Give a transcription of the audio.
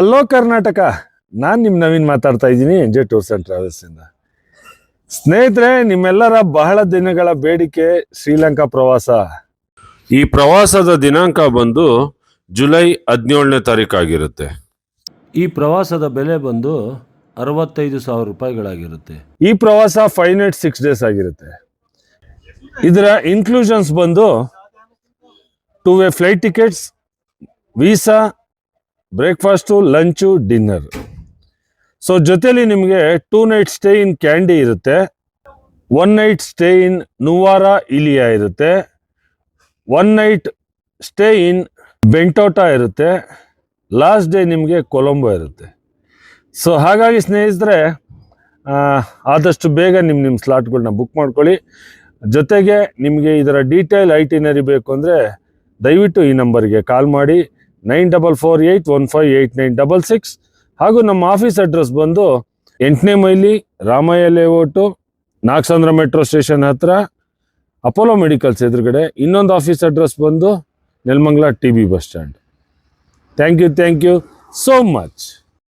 Hello Karnataka, ನಾನು ನಿಮ್ಮ ನವೀನ್ ಮಾತಾಡ್ತಾ ಇದ್ದೀನಿ ಎಂಜೆ ಟೂರ್ಸ್ ಆ್ಯಂಡ್ ಟ್ರಾವೆಲ್ಸಿಂದ. ಸ್ನೇಹಿತರೆ, ನಿಮ್ಮೆಲ್ಲರ ಬಹಳ ದಿನಗಳ ಬೇಡಿಕೆ ಶ್ರೀಲಂಕಾ ಪ್ರವಾಸ. ಈ ಪ್ರವಾಸದ ದಿನಾಂಕ ಬಂದು ಜುಲೈ 17ನೇ ತಾರೀಕಾಗಿರುತ್ತೆ. ಈ ಪ್ರವಾಸದ ಬೆಲೆ ಬಂದು 65,000 ರೂಪಾಯಿಗಳಾಗಿರುತ್ತೆ. ಈ ಪ್ರವಾಸ 5 nights 6 days ಆಗಿರುತ್ತೆ. ಇದರ ಇನ್ಕ್ಲೂಷನ್ಸ್ ಬಂದು 2-way flight tickets, visa, breakfast, lunch, dinner. So ಜೊತೆಲಿ ನಿಮಗೆ 2 nights ಸ್ಟೇ ಇನ್ ಕ್ಯಾಂಡಿ ಇರುತ್ತೆ, 1 night ಸ್ಟೇ ಇನ್ ನುವಾರಾ ಇಲಿಯಾ ಇರುತ್ತೆ, 1 night ಸ್ಟೇ ಇನ್ ಬೆಂಟೋಟಾ ಇರುತ್ತೆ, ಲಾಸ್ಟ್ ಡೇ ನಿಮಗೆ ಕೊಲಂಬೋ ಇರುತ್ತೆ. ಸೊ ಹಾಗಾಗಿ ಸ್ನೇಹಿತರೆ, ಆದಷ್ಟು ಬೇಗ ನಿಮ್ಮ ಸ್ಲಾಟ್ಗಳನ್ನ ಬುಕ್ ಮಾಡ್ಕೊಳ್ಳಿ. ಜೊತೆಗೆ ನಿಮಗೆ ಇದರ ಡೀಟೇಲ್ ಐಟಿನರಿ ಬೇಕು ಅಂದರೆ ದಯವಿಟ್ಟು ಈ ನಂಬರ್ಗೆ ಕಾಲ್ ಮಾಡಿ 9448158966. ಹಾಗೂ ನಮ್ಮ ಆಫೀಸ್ ಅಡ್ರೆಸ್ ಬಂದು 8ನೇ ಮೈಲಿ, Ramaiah layout, Nagasandra metro station ಹತ್ರ, ಅಪೋಲೋ ಮೆಡಿಕಲ್ಸ್ ಎದುರುಗಡೆ. ಇನ್ನೊಂದು ಆಫೀಸ್ ಅಡ್ರೆಸ್ ಬಂದು Nelamangala TB bus stand. Thank you so much.